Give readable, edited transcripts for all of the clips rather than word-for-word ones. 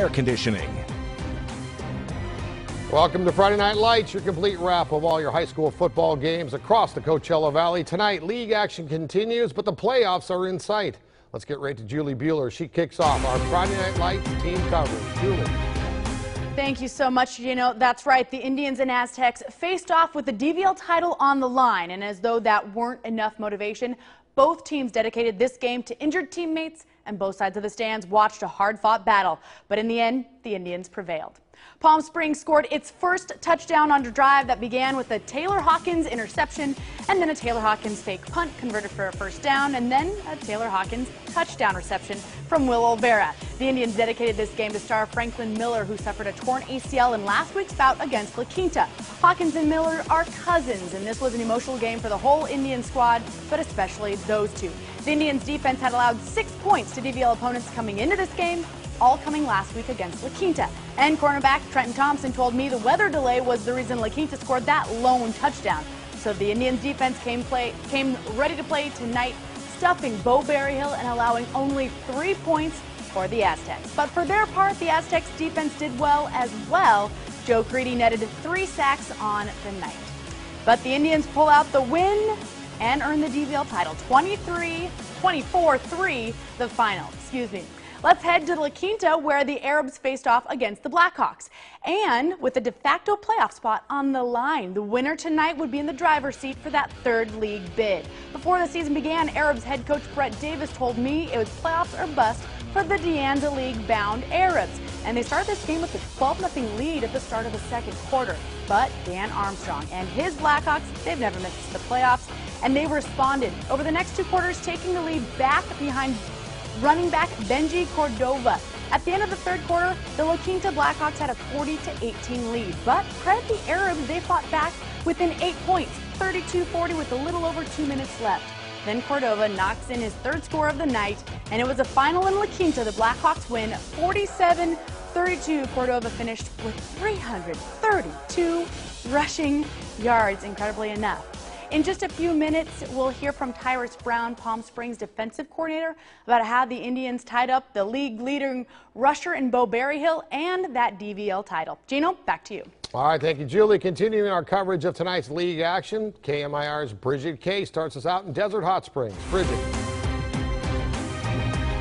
air conditioning. Welcome to Friday Night Lights, your complete wrap of all your high school football games across the Coachella Valley. Tonight, league action continues, but the playoffs are in sight. Let's get right to Julie Bueller. She kicks off our Friday Night Lights team coverage. Julie. Thank you so much, Gino. That's right. The Indians and Aztecs faced off with the DVL title on the line. And as though that weren't enough motivation, both teams dedicated this game to injured teammates, and both sides of the stands watched a hard-fought battle. But in the end, the Indians prevailed. Palm Springs scored its first touchdown on a drive that began with a Taylor Hawkins interception, and then a Taylor Hawkins fake punt converted for a first down, and then a Taylor Hawkins touchdown reception from Will Olvera. The Indians dedicated this game to star Franklin Miller, who suffered a torn ACL in last week's bout against La Quinta. Hawkins and Miller are cousins, and this was an emotional game for the whole Indian squad, but especially those two. The Indians' defense had allowed 6 points to DVL opponents coming into this game, all coming last week against La Quinta. And cornerback Trenton Thompson told me the weather delay was the reason La Quinta scored that lone touchdown. So the Indians defense came ready to play tonight, stuffing Bo Berryhill and allowing only 3 points for the Aztecs. But for their part, the Aztecs defense did well as well. Joe Creedy netted 3 sacks on the night. But the Indians pull out the win and earn the DVL title, 24-3, the final. Let's head to La Quinta, where the Arabs faced off against the Blackhawks. And with a de facto playoff spot on the line, the winner tonight would be in the driver's seat for that third league bid. Before the season began, Arabs head coach Brett Davis told me it was playoffs or bust for the De Anza League-bound Arabs. And they started this game with a 12-0 lead at the start of the second quarter. But Dan Armstrong and his Blackhawks, they've never missed the playoffs, and they responded over the next 2 quarters, taking the lead back behind running back Benji Cordova. At the end of the third quarter, the La Quinta Blackhawks had a 40-18 lead. But credit the Arabs, they fought back within 8 points, 32-40 with a little over 2 minutes left. Then Cordova knocks in his third score of the night, and it was a final in La Quinta. The Blackhawks win 47-32. Cordova finished with 332 rushing yards, incredibly enough. In just a few minutes, we'll hear from Tyrus Brown, Palm Springs defensive coordinator, about how the Indians tied up the league-leading rusher in Bo Berryhill and that DVL title. Gino, back to you. All right, thank you, Julie. Continuing our coverage of tonight's league action, KMIR's Bridget Kay starts us out in Desert Hot Springs. Bridget.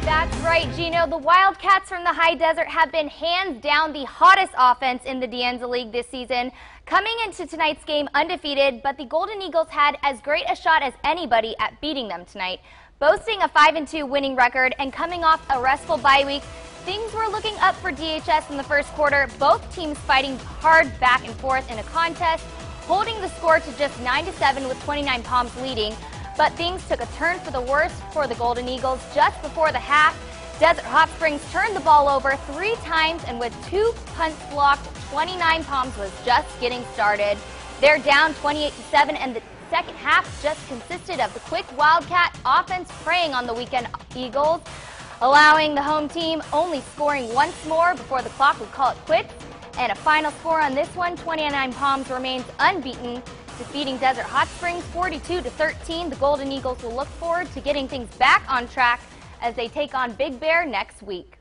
That's right, Gino. The Wildcats from the high desert have been hands down the hottest offense in the De Anza League this season. Coming into tonight's game undefeated, but the Golden Eagles had as great a shot as anybody at beating them tonight. Boasting a 5-2 winning record and coming off a restful bye week, things were looking up for DHS in the first quarter. Both teams fighting hard back and forth in a contest, holding the score to just 9-7 with 29 Palms leading. But things took a turn for the worse for the Golden Eagles just before the half. Desert Hot Springs turned the ball over 3 times, and with 2 punts blocked, 29 Palms was just getting started. They're down 28-7, and the second half just consisted of the quick Wildcat offense preying on the weekend Eagles, allowing the home team only scoring once more before the clock would call it quits. And a final score on this one, 29 Palms remains unbeaten, defeating Desert Hot Springs 42-13. The Golden Eagles will look forward to getting things back on track as they take on Big Bear next week.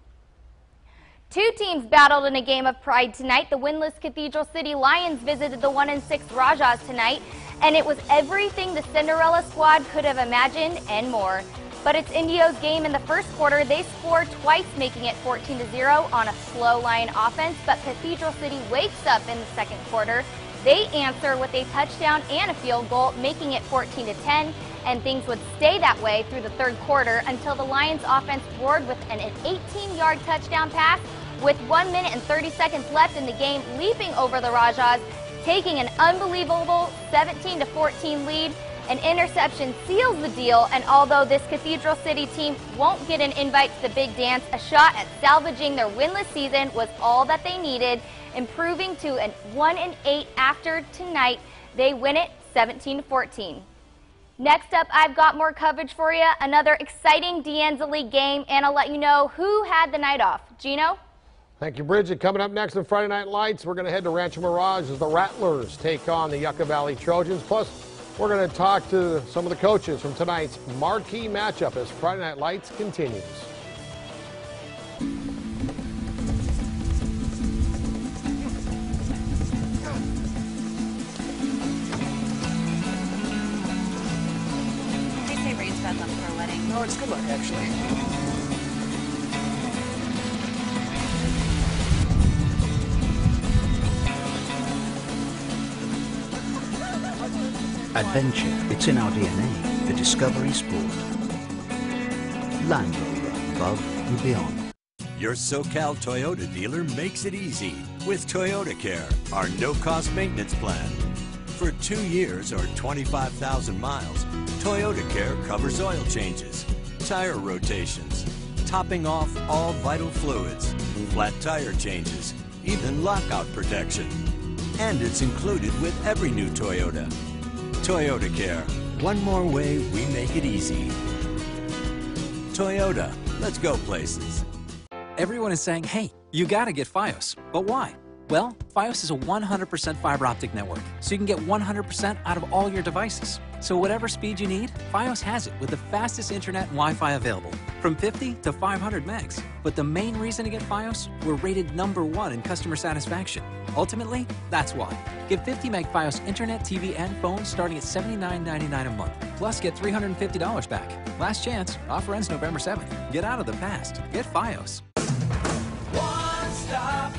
2 teams battled in a game of pride tonight. The winless Cathedral City Lions visited the 1-6 Rajas tonight, and it was everything the Cinderella squad could have imagined and more. But it's Indio's game in the first quarter. They scored twice, making it 14-0 on a slow Lion offense, but Cathedral City wakes up in the second quarter. They answer with a touchdown and a field goal, making it 14-10, and things would stay that way through the third quarter until the Lions offense roared with an 18-yard touchdown pass with 1 minute and 30 seconds left in the game, leaping over the Rajas, taking an unbelievable 17-14 lead. An interception seals the deal, and although this Cathedral City team won't get an invite to the big dance, a shot at salvaging their winless season was all that they needed, improving to a 1-8 after tonight. They win it 17-14. Next up, I've got more coverage for you, another exciting De Anza League game, and I'll let you know who had the night off. Gino? Thank you, Bridget. Coming up next on Friday Night Lights, we're going to head to Rancho Mirage as the Rattlers take on the Yucca Valley Trojans. Plus, we're going to talk to some of the coaches from tonight's marquee matchup as Friday Night Lights continues. cards. Good luck, actually. Adventure, it's in our DNA. The Discovery Sport. Land Rover, above and beyond. Your SoCal Toyota dealer makes it easy with Toyota Care, our no-cost maintenance plan. For 2 years or 25,000 miles, Toyota Care covers oil changes, tire rotations, topping off all vital fluids, flat tire changes, even lockout protection. And it's included with every new Toyota. Toyota Care, one more way we make it easy. Toyota, let's go places. Everyone is saying, hey, you gotta get Fios. But why? Well, Fios is a 100% fiber optic network, so you can get 100% out of all your devices. So whatever speed you need, Fios has it with the fastest internet and Wi-Fi available, from 50 to 500 megs. But the main reason to get Fios, we're rated #1 in customer satisfaction. Ultimately, that's why. Get 50 meg Fios internet, TV, and phone starting at $79.99 a month. Plus, get $350 back. Last chance. Offer ends November 7th. Get out of the past. Get Fios. One stop,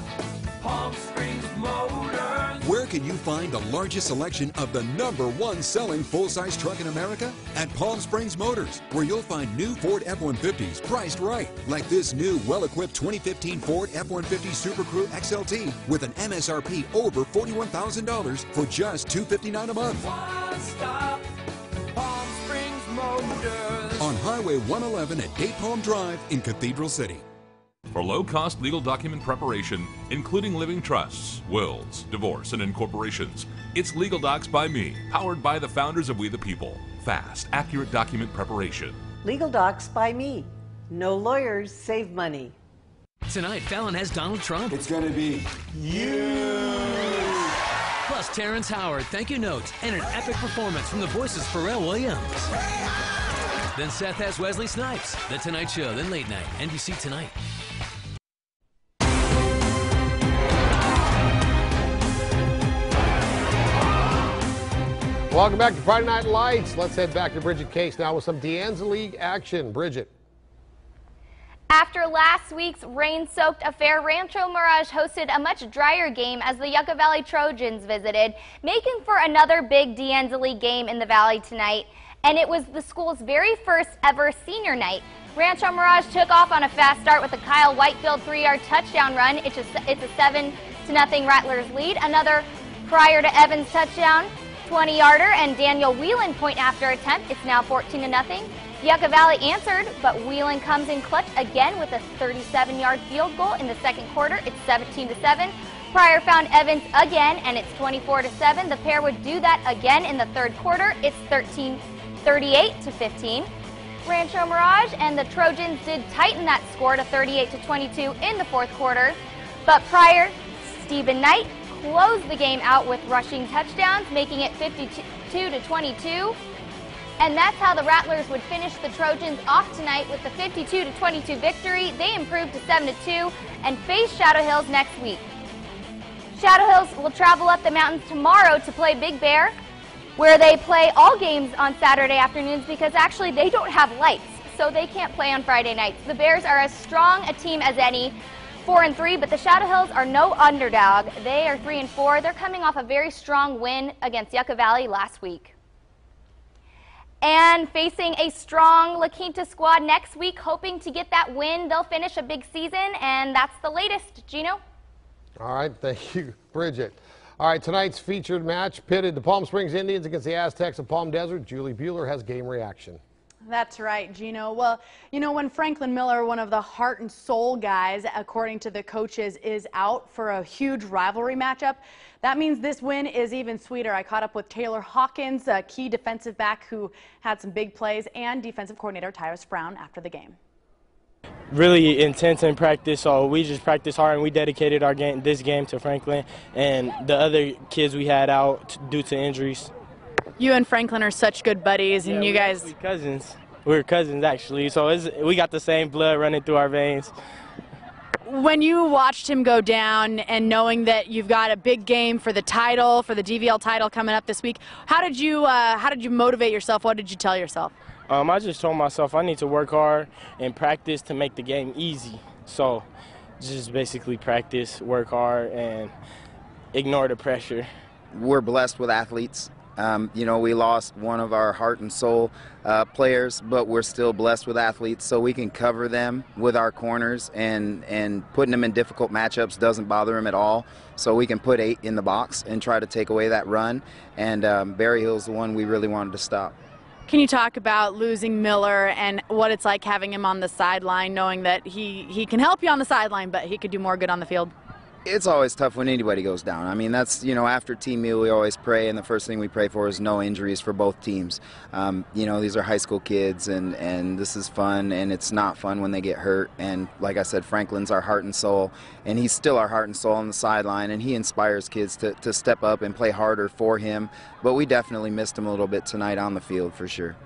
Palm Springs Motors. Where can you find the largest selection of the #1 selling full-size truck in America? At Palm Springs Motors, where you'll find new Ford F-150s priced right, like this new well-equipped 2015 Ford F-150 Super Crew XLT with an MSRP over $41,000 for just $259 a month. One stop, Palm Springs Motors. On Highway 111 at Gate Palm Drive in Cathedral City. For low-cost legal document preparation, including living trusts, wills, divorce, and incorporations, it's Legal Docs by me, powered by the founders of We the People. Fast, accurate document preparation. Legal Docs by me. No lawyers, save money. Tonight, Fallon has Donald Trump. It's gonna be huge. Plus Terrence Howard, thank you notes, and an epic performance from the voices Pharrell Williams. Then Seth has Wesley Snipes, The Tonight Show, then Late Night, NBC Tonight. Welcome back to Friday Night Lights. Let's head back to Bridget Case now with some Deanza League action. Bridget. After last week's rain-soaked affair, Rancho Mirage hosted a much drier game as the Yucca Valley Trojans visited, making for another big Deanza League game in the Valley tonight. And it was the school's very first ever senior night. Rancho Mirage took off on a fast start with a Kyle Whitefield 3-yard touchdown run. It's a 7-0 Rattlers lead. Another prior to Evans touchdown, 20-yarder, and Daniel Whelan point after attempt. It's now 14-0. Yucca Valley answered, but Whelan comes in clutch again with a 37-yard field goal in the second quarter. It's 17-7. Pryor found Evans again, and it's 24-7. The pair would do that again in the third quarter. It's 38-15. Rancho Mirage and the Trojans did tighten that score to 38-22 in the fourth quarter, but Pryor, Stephen Knight closed the game out with rushing touchdowns, making it 52-22. And that's how the Rattlers would finish the Trojans off tonight with the 52-22 victory. They improved to 7-2 and face Shadow Hills next week. Shadow Hills will travel up the mountains tomorrow to play Big Bear, where they play all games on Saturday afternoons because actually they don't have lights, so they can't play on Friday nights. The Bears are as strong a team as any, 4-3, but the Shadow Hills are no underdog. They are 3-4. They're coming off a very strong win against Yucca Valley last week. And facing a strong La Quinta squad next week, hoping to get that win. They'll finish a big season, and that's the latest. Gino? All right, thank you, Bridget. All right, tonight's featured match pitted the Palm Springs Indians against the Aztecs of Palm Desert. Julie Bueller has game reaction. That's right, Gino. Well, you know, when Franklin Miller, one of the heart and soul guys, according to the coaches, is out for a huge rivalry matchup, that means this win is even sweeter. I caught up with Taylor Hawkins, a key defensive back who had some big plays, and defensive coordinator Tyrus Brown after the game. Really intense in practice, so we just practiced hard and we dedicated our game, this game, to Franklin and the other kids we had out due to injuries. You and Franklin are such good buddies, and you guys... We're cousins. We're cousins, actually, so we got the same blood running through our veins. When you watched him go down and knowing that you've got a big game for the title, for the DVL title coming up this week, how did you motivate yourself? What did you tell yourself? I just told myself I need to work hard and practice to make the game easy. So just basically practice, work hard, and ignore the pressure. We're blessed with athletes. You know, we lost one of our heart and soul players, but we're still blessed with athletes, so we can cover them with our corners, and putting them in difficult matchups doesn't bother them at all. So we can put 8 in the box and try to take away that run, and Berry Hill's the one we really wanted to stop. Can you talk about losing Miller and what it's like having him on the sideline, knowing that he can help you on the sideline, but he could do more good on the field? It's always tough when anybody goes down. I mean, that's, you know, after team meal we always pray, and the first thing we pray for is no injuries for both teams. You know, these are high school kids, and this is fun, and it's not fun when they get hurt. And like I said, Franklin's our heart and soul, and he's still our heart and soul on the sideline, and he inspires kids to step up and play harder for him. But we definitely missed him a little bit tonight on the field for sure.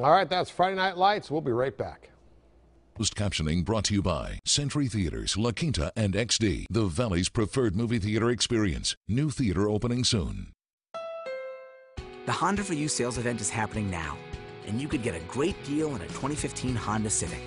All right, that's Friday Night Lights. We'll be right back. Closed captioning brought to you by Century Theaters, La Quinta, and XD, the Valley's preferred movie theater experience. New theater opening soon. The Honda for You sales event is happening now, and you could get a great deal on a 2015 Honda Civic.